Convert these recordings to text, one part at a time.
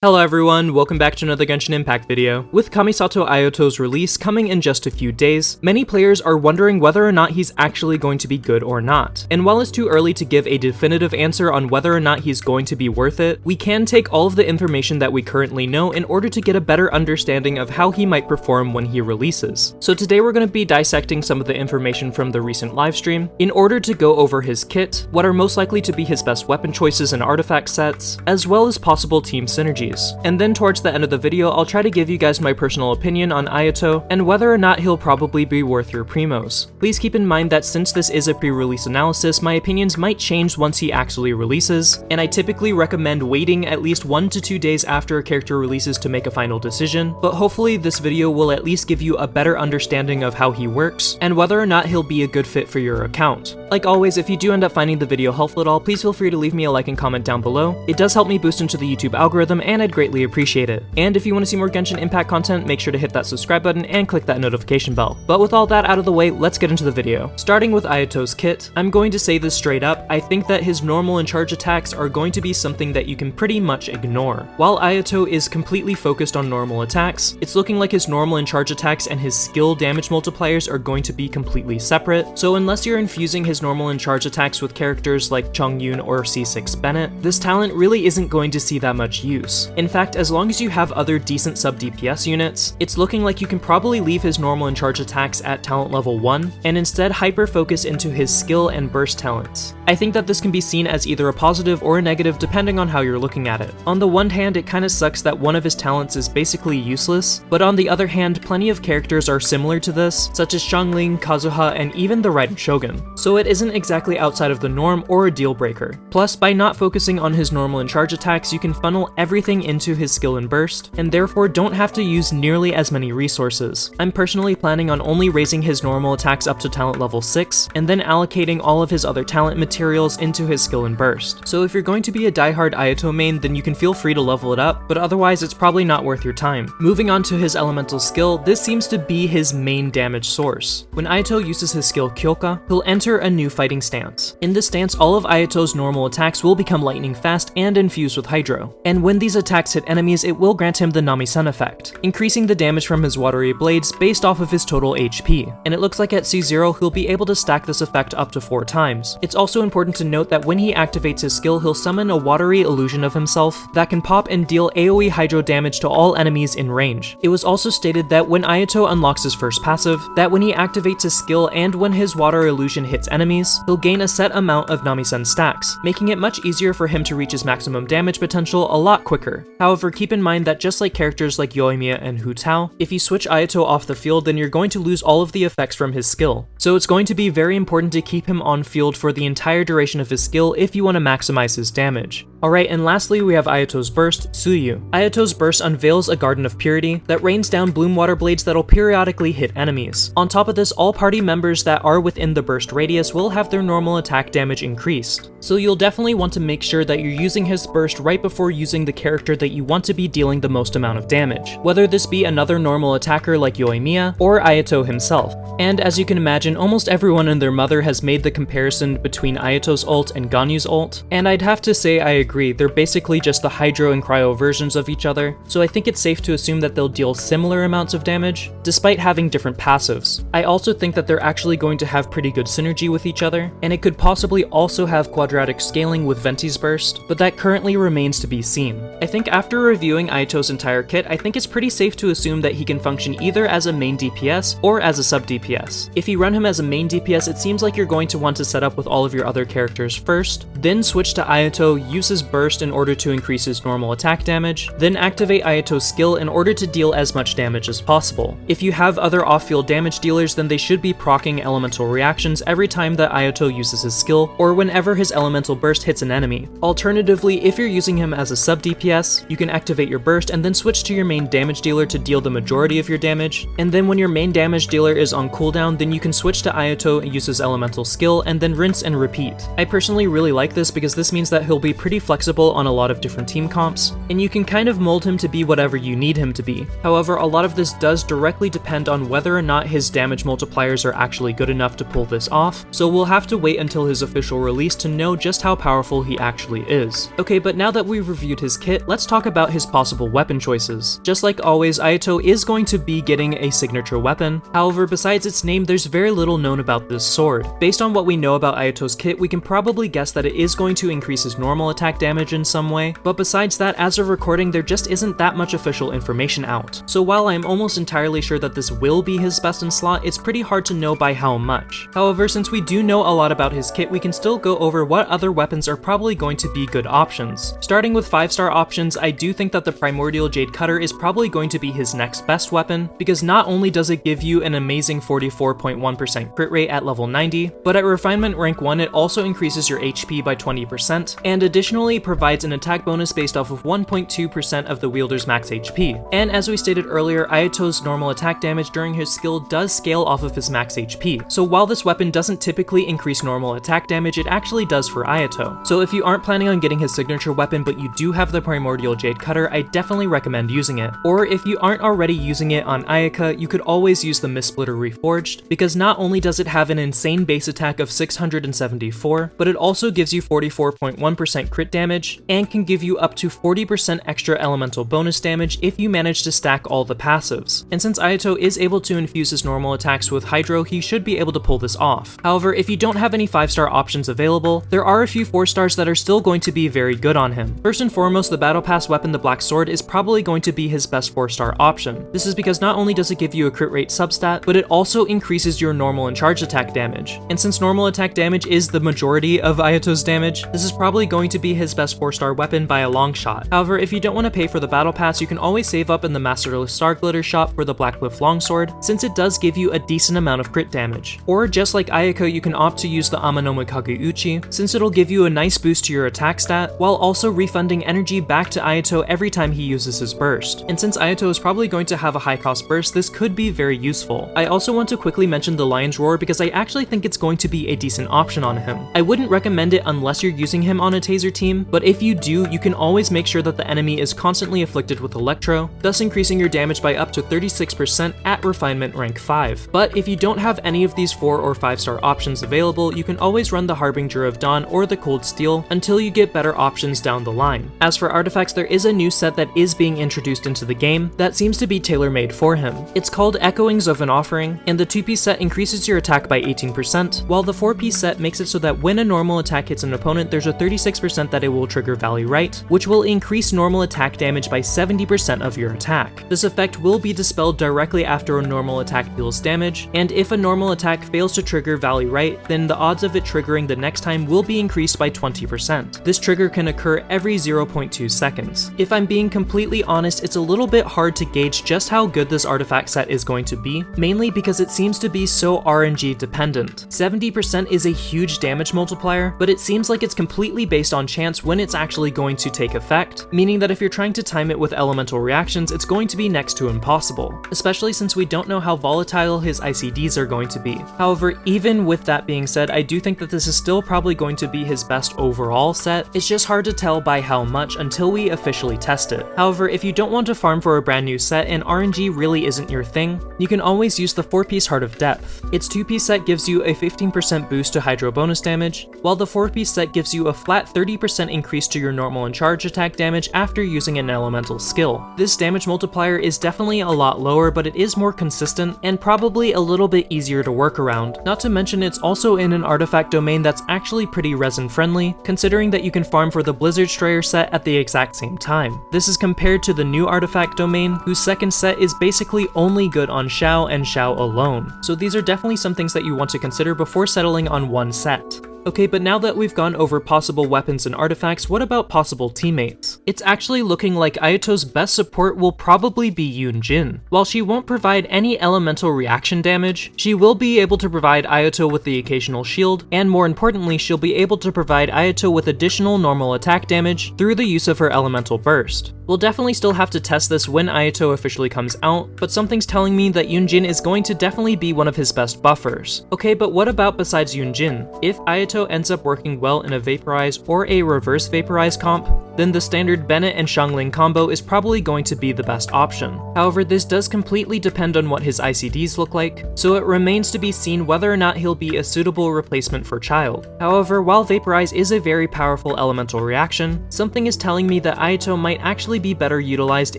Hello everyone, welcome back to another Genshin Impact video. With Kamisato Ayato's release coming in just a few days, many players are wondering whether or not he's actually going to be good or not. And while it's too early to give a definitive answer on whether or not he's going to be worth it, we can take all of the information that we currently know in order to get a better understanding of how he might perform when he releases. So today we're going to be dissecting some of the information from the recent livestream in order to go over his kit, what are most likely to be his best weapon choices and artifact sets, as well as possible team synergies. And then towards the end of the video, I'll try to give you guys my personal opinion on Ayato and whether or not he'll probably be worth your primos. Please keep in mind that since this is a pre-release analysis, my opinions might change once he actually releases, and I typically recommend waiting at least 1 to 2 days after a character releases to make a final decision, but hopefully this video will at least give you a better understanding of how he works and whether or not he'll be a good fit for your account. Like always, if you do end up finding the video helpful at all, please feel free to leave me a like and comment down below. It does help me boost into the YouTube algorithm and I'd greatly appreciate it. And if you want to see more Genshin Impact content, make sure to hit that subscribe button and click that notification bell. But with all that out of the way, let's get into the video. Starting with Ayato's kit, I'm going to say this straight up, I think that his normal and charge attacks are going to be something that you can pretty much ignore. While Ayato is completely focused on normal attacks, it's looking like his normal and charge attacks and his skill damage multipliers are going to be completely separate, so unless you're infusing his normal and charge attacks with characters like Chongyun or C6 Bennett, this talent really isn't going to see that much use. In fact, as long as you have other decent sub-DPS units, it's looking like you can probably leave his normal and charge attacks at talent level 1, and instead hyper-focus into his skill and burst talents. I think that this can be seen as either a positive or a negative depending on how you're looking at it. On the one hand, it kinda sucks that one of his talents is basically useless, but on the other hand, plenty of characters are similar to this, such as Xiangling, Kazuha, and even the Raiden Shogun. So it isn't exactly outside of the norm or a deal breaker. Plus, by not focusing on his normal and charge attacks, you can funnel everything into his skill and burst, and therefore don't have to use nearly as many resources. I'm personally planning on only raising his normal attacks up to talent level 6, and then allocating all of his other talent materials into his skill and burst. So if you're going to be a diehard Ayato main, then you can feel free to level it up, but otherwise it's probably not worth your time. Moving on to his elemental skill, this seems to be his main damage source. When Ayato uses his skill Kyoka, he'll enter a new fighting stance. In this stance, all of Ayato's normal attacks will become lightning fast and infused with Hydro, and when these attacks hit enemies, it will grant him the Nami-sen effect, increasing the damage from his watery blades based off of his total HP, and it looks like at C0 he'll be able to stack this effect up to 4 times. It's also important to note that when he activates his skill, he'll summon a watery illusion of himself that can pop and deal AoE Hydro damage to all enemies in range. It was also stated that when Ayato unlocks his first passive, that when he activates his skill and when his water illusion hits enemies, he'll gain a set amount of Nami-sen stacks, making it much easier for him to reach his maximum damage potential a lot quicker. However, keep in mind that just like characters like Yoimiya and Hu Tao, if you switch Ayato off the field, then you're going to lose all of the effects from his skill. So it's going to be very important to keep him on field for the entire duration of his skill if you want to maximize his damage. Alright, and lastly we have Ayato's Burst, Tsuyu. Ayato's Burst unveils a Garden of Purity that rains down bloom water blades that'll periodically hit enemies. On top of this, all party members that are within the burst radius will have their normal attack damage increased. So you'll definitely want to make sure that you're using his burst right before using the character that you want to be dealing the most amount of damage, whether this be another normal attacker like Yoimiya or Ayato himself. And as you can imagine, almost everyone and their mother has made the comparison between Ayato's ult and Ganyu's ult, and I'd have to say I agree, they're basically just the Hydro and Cryo versions of each other, so I think it's safe to assume that they'll deal similar amounts of damage, despite having different passives. I also think that they're actually going to have pretty good synergy with each other, and it could possibly also have quadratic scaling with Venti's Burst, but that currently remains to be seen. I think after reviewing Ayato's entire kit, I think it's pretty safe to assume that he can function either as a main DPS or as a sub DPS. If you run him as a main DPS, it seems like you're going to want to set up with all of your other characters first, then switch to Ayato, use his burst in order to increase his normal attack damage, then activate Ayato's skill in order to deal as much damage as possible. If you have other off-field damage dealers, then they should be proccing elemental reactions every time that Ayato uses his skill, or whenever his elemental burst hits an enemy. Alternatively, if you're using him as a sub DPS, you can activate your burst and then switch to your main damage dealer to deal the majority of your damage, and then when your main damage dealer is on cooldown, then you can switch to Ayato and use his elemental skill and then rinse and repeat. I personally really like this because this means that he'll be pretty flexible on a lot of different team comps, and you can kind of mold him to be whatever you need him to be. However, a lot of this does directly depend on whether or not his damage multipliers are actually good enough to pull this off, so we'll have to wait until his official release to know just how powerful he actually is. Okay, but now that we've reviewed his kit, let's talk about his possible weapon choices. Just like always, Ayato is going to be getting a signature weapon. However, besides its name, there's very little known about this sword. Based on what we know about Ayato's kit, we can probably guess that it is going to increase his normal attack damage in some way, but besides that, as of recording, there just isn't that much official information out. So while I'm almost entirely sure that this will be his best in slot, it's pretty hard to know by how much. However, since we do know a lot about his kit, we can still go over what other weapons are probably going to be good options. Starting with 5-star options, I do think that the Primordial Jade Cutter is probably going to be his next best weapon, because not only does it give you an amazing 44.1% crit rate at level 90, but at Refinement rank 1 it also increases your HP by 20%, and additionally provides an attack bonus based off of 1.2% of the wielder's max HP. And as we stated earlier, Ayato's normal attack damage during his skill does scale off of his max HP, so while this weapon doesn't typically increase normal attack damage, it actually does for Ayato. So if you aren't planning on getting his signature weapon but you do have the Primordial Jade Cutter, I definitely recommend using it. Or if you aren't already using it on Ayaka, you could always use the Mist Splitter Reforged, because not only does it have an insane base attack of 674, but it also gives you 44.1% crit damage, and can give you up to 40% extra elemental bonus damage if you manage to stack all the passives. And since Ayato is able to infuse his normal attacks with Hydro, he should be able to pull this off. However, if you don't have any 5-star options available, there are a few 4-stars that are still going to be very good on him. First and foremost, the Battle Pass weapon, the Black Sword, is probably going to be his best 4-star option. This is because not only does it give you a crit rate substat, but it also increases your normal and charge attack damage. And since normal attack damage is the majority of Ayato's damage, this is probably going to be his best 4-star weapon by a long shot. However, if you don't want to pay for the Battle Pass, you can always save up in the Masterless Star Glitter shop for the Blackcliff Longsword, since it does give you a decent amount of crit damage. Or just like Ayaka, you can opt to use the Amanome Kageuchi, since it'll give you a nice boost to your attack stat, while also refunding energy back to Ayato every time he uses his burst. And since Ayato is probably going to have a high cost burst, this could be very useful. I also want to quickly mention the Lion's Roar because I actually think it's going to be a decent option on him. I wouldn't recommend it unless you're using him on a taser team, but if you do, you can always make sure that the enemy is constantly afflicted with Electro, thus increasing your damage by up to 36% at Refinement rank 5. But if you don't have any of these 4 or 5-star options available, you can always run the Harbinger of Dawn or the Cold Steel until you get better options down the line. As for artifacts, there is a new set that is being introduced into the game that seems to be tailor-made for him. It's called Echoings of an Offering, and the 2-piece set increases your attack by 18%, while the 4-piece set makes it so that when a normal attack hits an opponent, there's a 36% that it will trigger Valley Right, which will increase normal attack damage by 70% of your attack. This effect will be dispelled directly after a normal attack deals damage, and if a normal attack fails to trigger Valley Right, then the odds of it triggering the next time will be increased by 20%. This trigger can occur every 0.2 seconds. If I'm being completely honest, it's a little bit hard to gauge just how good this artifact set is going to be, mainly because it seems to be so RNG dependent. 70% is a huge damage multiplier, but it seems like it's completely based on chance when it's actually going to take effect, meaning that if you're trying to time it with elemental reactions, it's going to be next to impossible, especially since we don't know how volatile his ICDs are going to be. However, even with that being said, I do think that this is still probably going to be his best overall set. It's just hard to tell by how much until we officially test it. However, if you don't want to farm for a brand new set and RNG really isn't your thing, you can always use the 4-piece Heart of Depth. Its 2-piece set gives you a 15% boost to Hydro bonus damage, while the 4-piece set gives you a flat 30% increase to your normal and charge attack damage after using an elemental skill. This damage multiplier is definitely a lot lower, but it is more consistent and probably a little bit easier to work around. Not to mention it's also in an artifact domain that's actually pretty resin friendly, considering that you can farm for the Blizzard Strayer set at the exact same time. This is compared to the new artifact domain, whose second set is basically only good on Xiao and Xiao alone. So these are definitely some things that you want to consider before settling on one set. Okay, but now that we've gone over possible weapons and artifacts, what about possible teammates? It's actually looking like Ayato's best support will probably be Yunjin. While she won't provide any elemental reaction damage, she will be able to provide Ayato with the occasional shield, and more importantly, she'll be able to provide Ayato with additional normal attack damage through the use of her elemental burst. We'll definitely still have to test this when Ayato officially comes out, but something's telling me that Yunjin is going to definitely be one of his best buffers. Okay, but what about besides Yunjin? If Ayato ends up working well in a Vaporize or a Reverse Vaporize comp, then the standard Bennett and Xiangling combo is probably going to be the best option. However, this does completely depend on what his ICDs look like, so it remains to be seen whether or not he'll be a suitable replacement for Child. However, while Vaporize is a very powerful elemental reaction, something is telling me that Ayato might actually be better utilized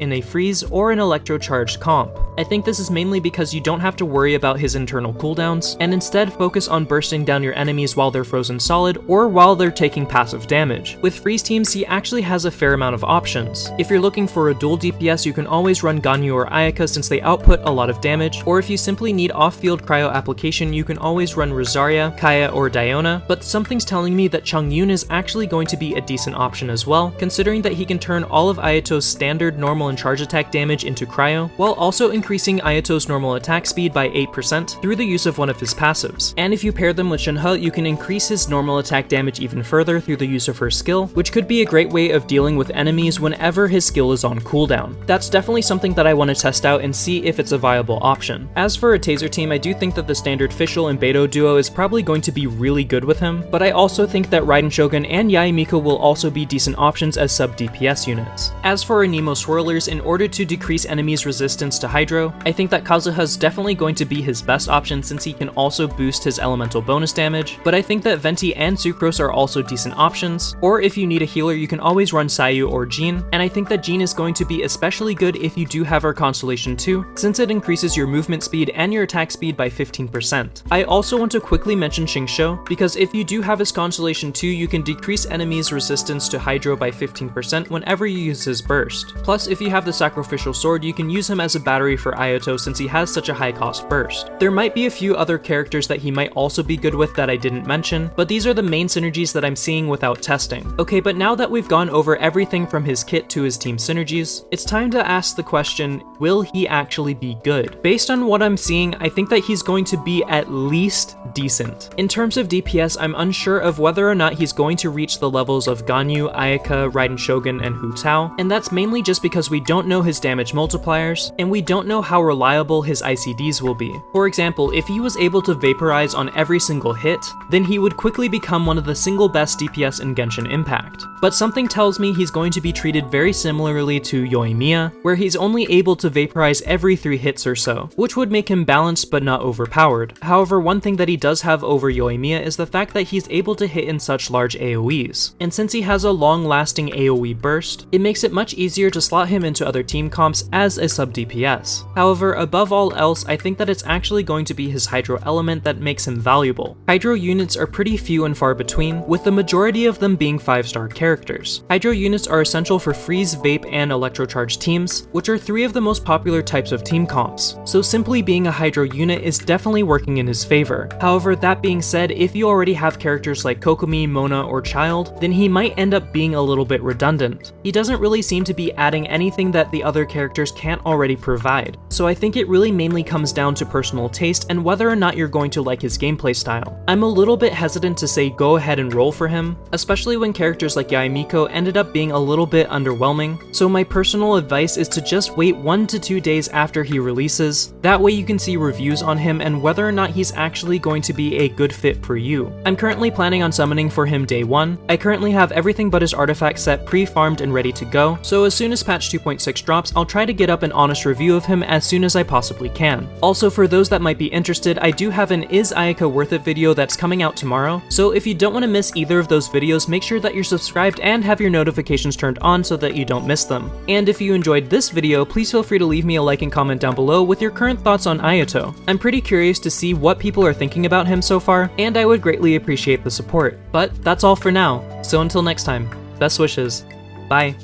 in a Freeze or an Electrocharged comp. I think this is mainly because you don't have to worry about his internal cooldowns, and instead focus on bursting down your enemies while they're frozen solid or while they're taking passive damage. With Freeze teams, he actually has a fair amount of options. If you're looking for a dual DPS, you can always run Ganyu or Ayaka since they output a lot of damage, or if you simply need off-field cryo application, you can always run Rosaria, Kaya, or Diona, but something's telling me that Chongyun is actually going to be a decent option as well, considering that he can turn all of Ayato's standard normal and charge attack damage into cryo, while also increasing Ayato's normal attack speed by 8% through the use of one of his passives. And if you pair them with Shenhe, you can increase his normal attack damage even further through the use of her skill, which could be a great way of dealing with enemies whenever his skill is on cooldown. That's definitely something that I want to test out and see if it's a viable option. As for a taser team, I do think that the standard Fischl and Beidou duo is probably going to be really good with him, but I also think that Raiden Shogun and Yae Miko will also be decent options as sub DPS units. As for Anemo Swirlers, in order to decrease enemies' resistance to Hydro, I think that Kazuha's definitely going to be his best option since he can also boost his elemental bonus damage, but I think that Venti and Sucrose are also decent options, or if you need a healer you can always run Sayu or Jean, and I think that Jean is going to be especially good if you do have her Constellation 2, since it increases your movement speed and your attack speed by 15%. I also want to quickly mention Xingqiu, because if you do have his Constellation 2, you can decrease enemies' resistance to Hydro by 15% whenever you use his burst. Plus, if you have the Sacrificial Sword, you can use him as a battery for Ayato since he has such a high cost burst. There might be a few other characters that he might also be good with that I didn't mention, but these are the main synergies that I'm seeing without testing. Okay, but now that we've gone over everything from his kit to his team synergies, it's time to ask the question, will he actually be good? Based on what I'm seeing, I think that he's going to be at least decent. In terms of DPS, I'm unsure of whether or not he's going to reach the levels of Ganyu, Ayaka, Raiden Shogun, and Hu Tao, and that's mainly just because we don't know his damage multipliers, and we don't know how reliable his ICDs will be. For example, if he was able to vaporize on every single hit, then he would quickly become one of the single best DPS in Genshin Impact. But something tells me he's going to be treated very similarly to Yoimiya, where he's only able to vaporize every 3 hits or so, which would make him balanced but not overpowered. However, one thing that he does have over Yoimiya is the fact that he's able to hit in such large AoEs, and since he has a long-lasting AoE burst, it makes it much easier to slot him into other team comps as a sub DPS. However, above all else, I think that it's actually going to be his Hydro element that makes him valuable. Hydro units are pretty few and far between, with the majority of them being 5-star characters. Hydro units are essential for Freeze, Vape, and Electrocharge teams, which are 3 of the most popular types of team comps, so simply being a Hydro unit is definitely working in his favor. However, that being said, if you already have characters like Kokomi, Mona, or Child, then he might end up being a little bit redundant. He doesn't really seem to be adding anything that the other characters can't already provide, so I think it really mainly comes down to personal taste and whether or not you're going to like his gameplay style. I'm a little bit hesitant to say go ahead and roll for him, especially when characters like Yae Miko ended up being a little bit underwhelming, so my personal advice is to just wait 1 to 2 days after he releases. That way you can see reviews on him and whether or not he's actually going to be a good fit for you. I'm currently planning on summoning for him day 1. I currently have everything but his artifact set pre-farmed and ready to go, so as soon as patch 2.6 drops, I'll try to get up an honest review of him as soon as I possibly can. Also, for those that might be interested, I do have an Is Ayaka Worth It video that's coming out tomorrow, so if you don't want to miss either of those videos, make sure that you're subscribed and have your notifications turned on so that you don't miss them. And if you enjoyed this video, please feel free to leave me a like and comment down below with your current thoughts on Ayato. I'm pretty curious to see what people are thinking about him so far, and I would greatly appreciate the support. But that's all for now, so until next time, best wishes, bye.